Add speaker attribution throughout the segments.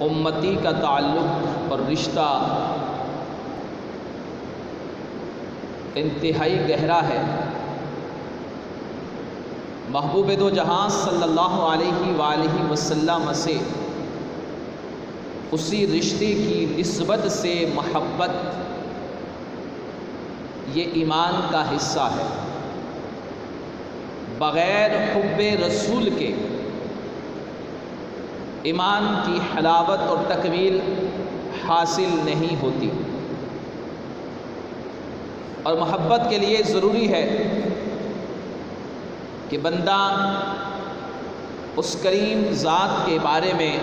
Speaker 1: امتی کا تعلق اور رشتہ انتہائی گہرا ہے۔ محبوب دو جہاں صلی اللہ علیہ وآلہ وسلم سے اسی رشتے کی نسبت سے محبت یہ ایمان کا حصہ ہے۔ بغیر حب رسول کے ایمان کی حلاوت اور تکمیل حاصل نہیں ہوتی، اور محبت کے لیے ضروری ہے کہ بندہ اس کریم ذات کے بارے میں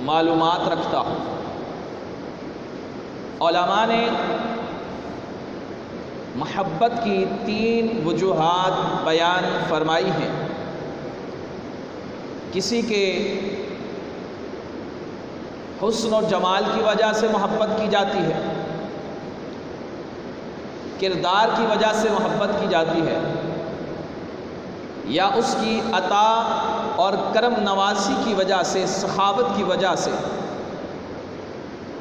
Speaker 1: معلومات رکھتا ہو۔ علماء نے محبت کی 3 وجوہات بیان فرمائی ہیں۔ کسی کے حسن اور جمال کی وجہ سے محبت کی جاتی ہے، کردار کی وجہ سے محبت کی جاتی ہے، یا اس کی عطا اور کرم نوازی کی وجہ سے، سخاوت کی وجہ سے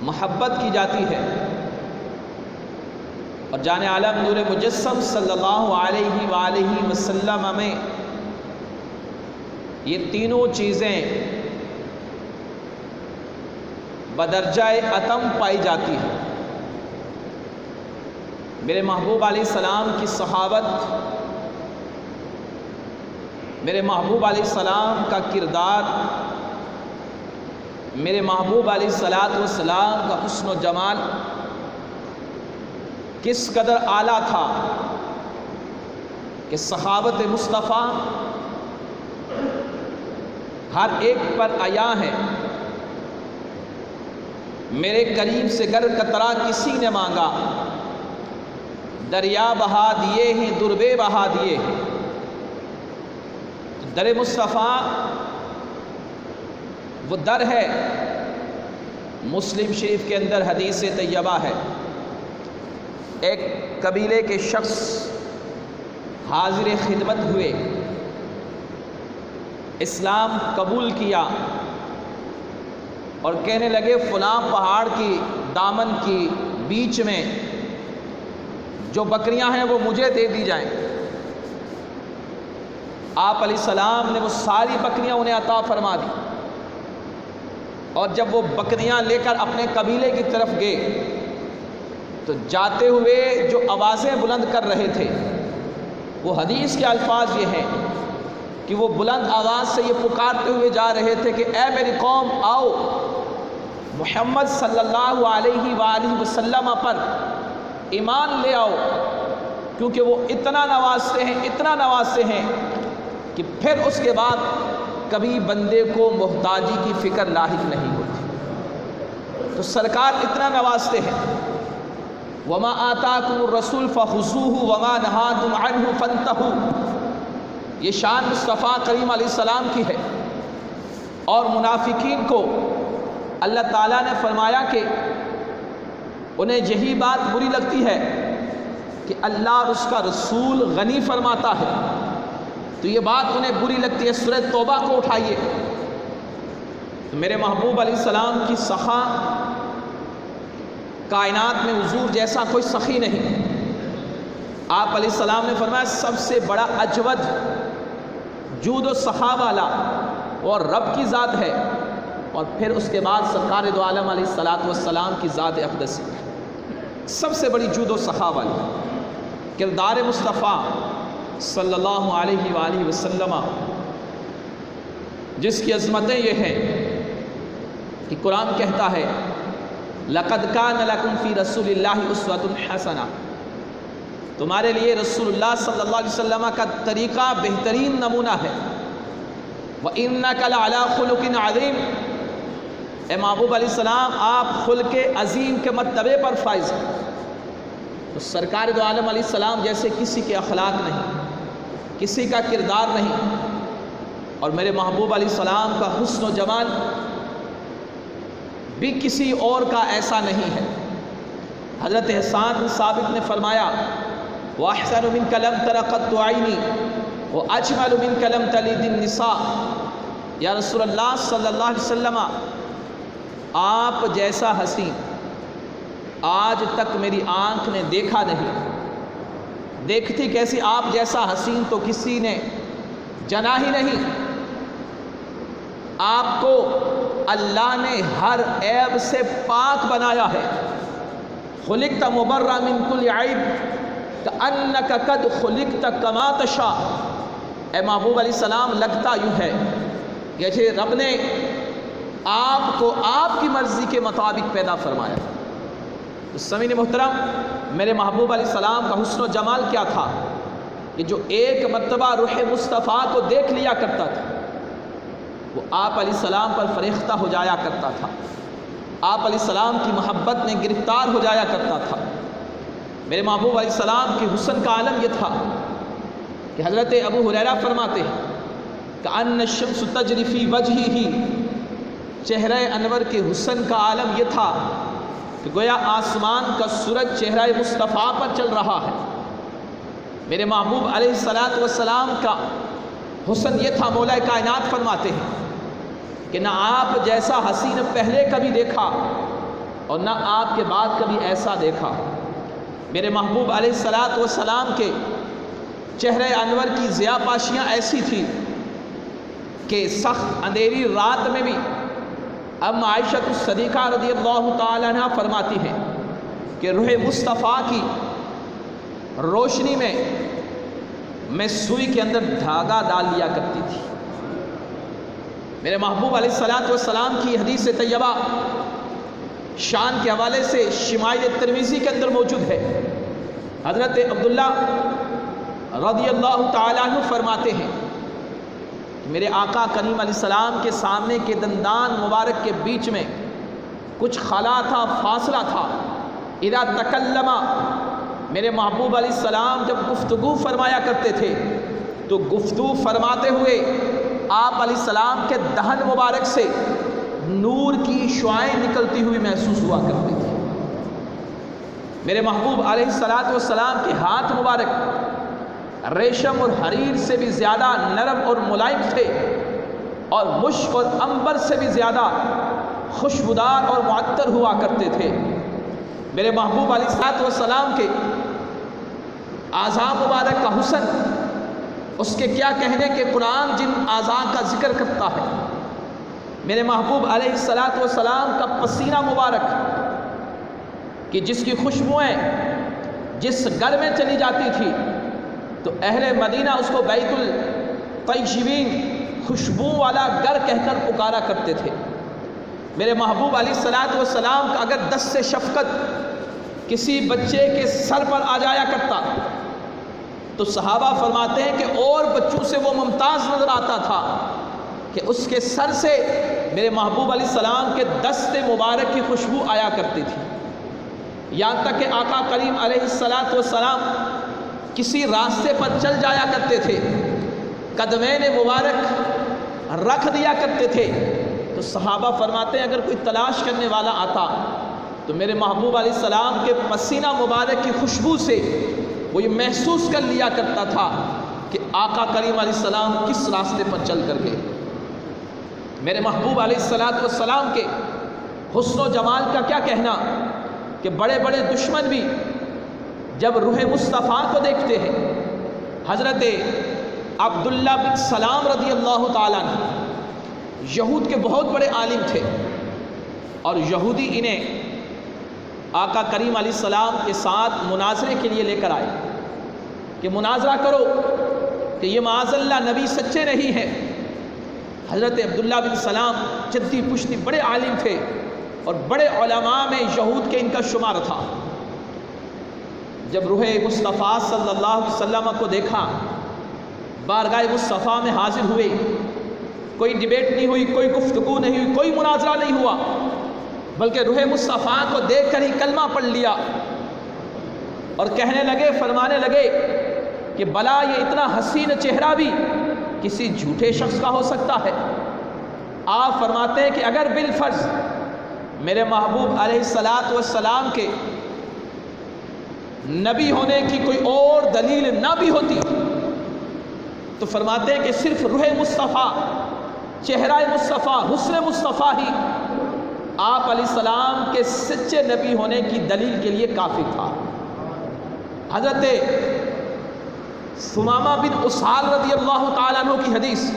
Speaker 1: محبت کی جاتی ہے۔ اور جان عالم نور مجسم صلی اللہ علیہ وآلہ وسلم میں یہ تینوں چیزیں بدرجہ اتم پائی جاتی ہیں۔ میرے محبوب علیہ السلام کی صحابت، میرے محبوب علیہ السلام کا کردار، میرے محبوب علیہ السلام کا حسن و جمال کس قدر اعلیٰ تھا کہ صحابت مصطفیٰ ہر ایک پر عیاں ہے۔ میرے قریب سے گر قطرہ کسی نے مانگا، دریا بہا دیے ہیں دربے بہا دیے ہیں۔ در مصطفیٰ وہ در ہے۔ مسلم شریف کے اندر حدیث طیبہ ہے، ایک قبیلے کے شخص حاضر خدمت ہوئے، اسلام قبول کیا اور کہنے لگے فلاں پہاڑ کی دامن کی بیچ میں جو بکریاں ہیں وہ مجھے دے دی جائیں۔ آپ علیہ السلام نے وہ ساری بکریاں انہیں عطا فرما دی، اور جب وہ بکریاں لے کر اپنے قبیلے کی طرف گئے تو جاتے ہوئے جو آوازیں بلند کر رہے تھے، وہ حدیث کے الفاظ یہ ہیں کہ وہ بلند آواز سے یہ پکارتے ہوئے جا رہے تھے کہ اے میری قوم، آؤ محمد صلی اللہ علیہ وآلہ وسلم پر ایمان لے آؤ، کیونکہ وہ اتنا نوازتے ہیں، اتنا نوازتے ہیں کہ پھر اس کے بعد کبھی بندے کو محتاجی کی فکر لاحق نہیں ہوتی۔ تو سرکار اتنا نوازتے ہیں۔ وما آتاکم الرسول فخذوہ وما نہاکم عنہ فانتہوا، یہ شان مصطفیٰ کریم علیہ السلام کی ہے۔ اور منافقین کو اللہ تعالیٰ نے فرمایا کہ انہیں یہی بات بری لگتی ہے کہ اللہ اور اس کا رسول غنی فرماتا ہے، تو یہ بات انہیں بری لگتی ہے۔ سورہ توبہ کو اٹھائیے تو میرے محبوب علیہ السلام کی سخا، کائنات میں حضور جیسا کوئی سخی نہیں۔ آپ علیہ السلام نے فرمایا سب سے بڑا اجود، جود و سخا والا اور رب کی ذات ہے، اور پھر اس کے بعد سرکار دو عالم علیہ السلام کی ذات اقدسی، سب سے بڑی جود و سخا والی۔ کردار مصطفیٰ صلی اللہ علیہ وآلہ وسلم جس کی عظمتیں یہ ہیں کہ قرآن کہتا ہے لَقَدْ كَانَ لَكُمْ فِي رَسُولِ اللَّهِ أُسْوَةٌ حَسَنَةٌ، تمہارے لیے رسول اللہ صلی اللہ علیہ وسلم کا طریقہ بہترین نمونہ ہے۔ وَإِنَّكَ لَعَلَىٰ خُلُقٍ عَظِيمٍ، اے محبوب علیہ السلام آپ خلق عظیم کے مرتبے پر فائز ہیں۔ تو سرکار دو عالم علیہ السلام جیسے کسی کے اخلاق نہیں، کسی کا کردار نہیں، اور میرے محبوب علیہ السلام کا حسن و جمال بھی کسی اور کا ایسا نہیں ہے۔ حضرت حسان بن ثابت نے فرمایا وَأَحْسَنُ مِنْكَ لَمْ تَرَ قَطُّ عَيْنِي وَأَجْمَلُ مِنْكَ لَمْ تَلِدِ النِّسَاءُ، یا رسول اللہ صلی اللہ علیہ وسلم آپ جیسا حسین آج تک میری آنکھ نے دیکھا نہیں، دیکھتی کیسی آپ جیسا حسین تو کسی نے جنا ہی نہیں۔ آپ کو اللہ نے ہر عیب سے پاک بنایا ہے، خلقت مبرأ من کل عیب کأنک قد خلقت کما تشاء۔ اے محبوب علیہ السلام، لگتا یوں ہے کہ رب نے آپ کو آپ کی مرضی کے مطابق پیدا فرمایا۔ سامعین محترم، میرے محبوب علیہ السلام کا حسن و جمال کیا تھا کہ جو ایک مرتبہ روح مصطفیٰ کو دیکھ لیا کرتا تھا وہ آپ علیہ السلام پر فریختہ ہو جایا کرتا تھا، آپ علیہ السلام کی محبت میں گرفتار ہو جایا کرتا تھا۔ میرے محبوب علیہ السلام کے حسن کا عالم یہ تھا کہ حضرت ابو ہریرہ فرماتے ہیں کأن الشمس تجری فی وجہہ، چہرہ انور کے حسن کا عالم یہ تھا کہ گویا آسمان کا سورج چہرہ مصطفیٰ پر چل رہا ہے۔ میرے محبوب علیہ السلام کا حسن یہ تھا، مولا کائنات فرماتے ہیں کہ نہ آپ جیسا حسین پہلے کبھی دیکھا اور نہ آپ کے بعد کبھی ایسا دیکھا۔ میرے محبوب علیہ السلام کے چہرہ انور کی ضیاء پاشیاں ایسی تھی کہ سخت اندھیری رات میں بھی ام عائشہ الصدیقہ رضی اللہ تعالیٰ عنہ فرماتی ہیں کہ روح مصطفیٰ کی روشنی میں سوئی کے اندر دھاگا ڈال لیا کرتی تھی۔ میرے محبوب علیہ السلام کی حدیث طیبہ شان کے حوالے سے شمائل ترمذی کے اندر موجود ہے، حضرت عبداللہ رضی اللہ تعالیٰ عنہ فرماتے ہیں میرے آقا کریم علیہ السلام کے سامنے کے دندان مبارک کے بیچ میں کچھ خلا تھا، فاصلہ تھا۔ اذا تکلم، میرے محبوب علیہ السلام جب گفتگو فرمایا کرتے تھے تو گفتگو فرماتے ہوئے آپ علیہ السلام کے دہن مبارک سے نور کی شعائیں نکلتی ہوئی محسوس ہوا کرتی تھی۔ میرے محبوب علیہ السلام کے ہاتھ مبارک ریشم اور حریر سے بھی زیادہ نرم اور ملائم تھے اور مشک اور عنبر سے بھی زیادہ خوشبودار اور معطر ہوا کرتے تھے۔ میرے محبوب علیہ السلام کے اعضاء مبارک کا حسن، اس کے کیا کہنے کہ قرآن جن اعضاء کا ذکر کرتا ہے۔ میرے محبوب علیہ السلام کا پسینہ مبارک کہ جس کی خوشبوئیں جس گھر میں چلی جاتی تھی تو اہل مدینہ اس کو بیت الطیبین، خوشبو والا گھر کہہ کر پکارا کرتے تھے۔ میرے محبوب علیہ السلام کا اگر دست سے شفقت کسی بچے کے سر پر آ جایا کرتا تو صحابہ فرماتے ہیں کہ اور بچوں سے وہ ممتاز نظر آتا تھا کہ اس کے سر سے میرے محبوب علیہ السلام کے دست مبارک کی خوشبو آیا کرتی تھی۔ یہاں تک کہ آقا کریم علیہ السلام کسی راستے پر چل جایا کرتے تھے، قدمین مبارک رکھ دیا کرتے تھے تو صحابہ فرماتے ہیں اگر کوئی تلاش کرنے والا آتا تو میرے محبوب علیہ السلام کے پسینہ مبارک کی خوشبو سے وہ یہ محسوس کر لیا کرتا تھا کہ آقا کریم علیہ السلام کس راستے پر چل کر گئے۔ میرے محبوب علیہ السلام کے حسن و جمال کا کیا کہنا کہ بڑے بڑے دشمن بھی جب روح مصطفیٰ کو دیکھتے ہیں۔ حضرت عبداللہ بن سلام رضی اللہ تعالیٰ عنہ یہود کے بہت بڑے عالم تھے اور یہودی انہیں آقا کریم علیہ السلام کے ساتھ مناظرے کے لیے لے کر آئے کہ مناظرہ کرو کہ یہ معاذ اللہ نبی سچے نہیں ہیں۔ حضرت عبداللہ بن سلام جدی پشتی بڑے عالم تھے اور بڑے علماء میں یہود کے ان کا شمار تھا۔ جب روح مصطفیٰ صلی اللہ علیہ وسلم کو دیکھا، بارگاہ مصطفیٰ میں حاضر ہوئے، کوئی ڈیبیٹ نہیں ہوئی، کوئی گفتگو نہیں ہوئی، کوئی مناظرہ نہیں ہوا، بلکہ روح مصطفیٰ کو دیکھ کر ہی کلمہ پڑھ لیا اور کہنے لگے، فرمانے لگے کہ بلا یہ اتنا حسین چہرہ بھی کسی جھوٹے شخص کا ہو سکتا ہے۔ آپ فرماتے ہیں کہ اگر بالفرض میرے محبوب علیہ السلام کے نبی ہونے کی کوئی اور دلیل نہ بھی ہوتی تو فرماتے ہیں کہ صرف روح مصطفیٰ، چہرہ مصطفیٰ، حسن مصطفیٰ ہی آپ علیہ السلام کے سچے نبی ہونے کی دلیل کے لیے کافی تھا۔ حضرت ثمامہ بن اسال رضی اللہ تعالیٰ عنہ کی حدیث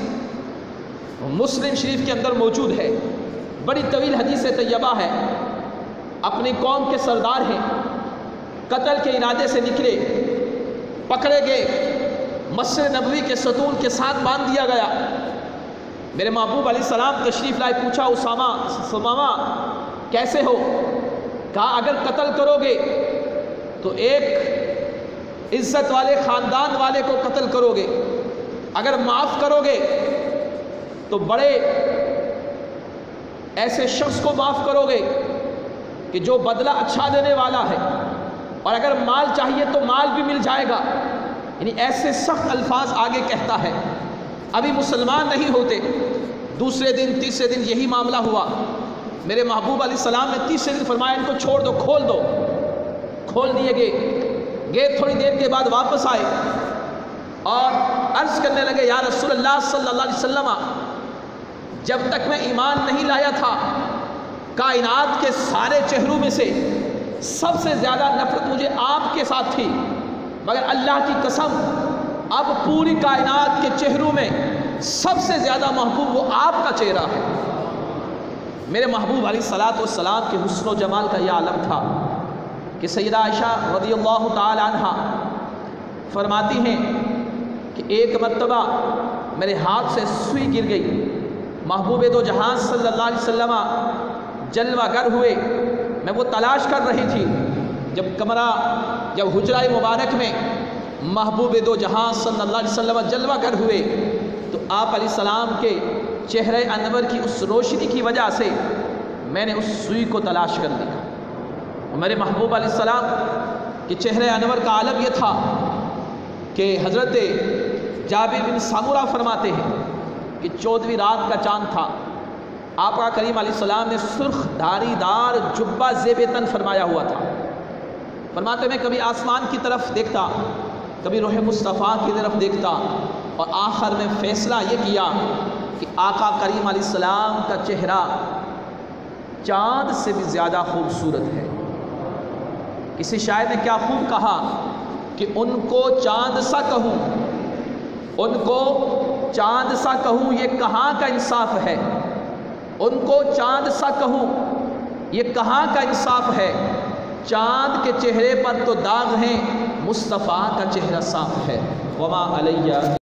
Speaker 1: مسلم شریف کے اندر موجود ہے، بڑی طویل حدیث طیبہ ہے۔ اپنی قوم کے سردار ہیں، قتل کے ارادے سے نکلے، پکڑے گئے، مسجد نبوی کے ستون کے ساتھ باندھ دیا گیا۔ میرے محبوب علیہ السلام تشریف لائے، پوچھا ثمامہ کیسے ہو؟ کہا اگر قتل کرو گے تو ایک عزت والے خاندان والے کو قتل کرو گے، اگر معاف کرو گے تو بڑے ایسے شخص کو معاف کرو گے کہ جو بدلہ اچھا دینے والا ہے، اور اگر مال چاہیے تو مال بھی مل جائے گا۔ یعنی ایسے سخت الفاظ آگے کہتا ہے۔ ابھی مسلمان نہیں ہوتے، دوسرے دن تیسرے دن یہی معاملہ ہوا۔ میرے محبوب علیہ السلام نے تیسرے دن فرمایا ان کو چھوڑ دو، کھول دو۔ کھول دیے گئے، تھوڑی دیر کے بعد واپس آئے اور عرض کرنے لگے یا رسول اللہ صلی اللہ علیہ وسلم، جب تک میں ایمان نہیں لایا تھا کائنات کے سارے چہروں میں سے سب سے زیادہ نفرت مجھے آپ کے ساتھ تھی، مگر اللہ کی قسم اب پوری کائنات کے چہروں میں سب سے زیادہ محبوب وہ آپ کا چہرہ ہے۔ میرے محبوب علیہ الصلوۃ والسلام کے حسن و جمال کا یہ عالم تھا کہ سیدہ عائشہ رضی اللہ تعالی عنہا فرماتی ہیں کہ ایک مرتبہ میرے ہاتھ سے سوئی گر گئی، محبوب دو جہان صلی اللہ علیہ وسلم جلوہ گر ہوئے، میں وہ تلاش کر رہی تھی۔ جب حجرہ مبارک میں محبوب دو جہاں صلی اللہ علیہ وسلم جلوہ گر ہوئے تو آپ علیہ السلام کے چہرہ انور کی اس روشنی کی وجہ سے میں نے اس سوئی کو تلاش کر لیا۔ میرے محبوب علیہ السلام کے چہرہ انور کا عالم یہ تھا کہ حضرت جابر بن سمرہ فرماتے ہیں کہ 14ویں رات کا چاند تھا، آقا کریم علیہ السلام نے سرخ دھاری دار جبہ زیب تن فرمایا ہوا تھا۔ فرماتے میں کبھی آسمان کی طرف دیکھتا، کبھی روح مصطفیٰ کی طرف دیکھتا، اور آخر میں فیصلہ یہ کیا کہ آقا کریم علیہ السلام کا چہرہ چاند سے بھی زیادہ خوبصورت ہے۔ کسی شاعر نے کیا خوب کہا کہ ان کو چاند سا کہوں، ان کو چاند سا کہوں یہ کہاں کا انصاف ہے، ان کو چاند سا کہوں یہ کہاں کا انصاف ہے، چاند کے چہرے پر تو داغ ہیں، مصطفیٰ کا چہرہ صاف ہے۔ وما علیہ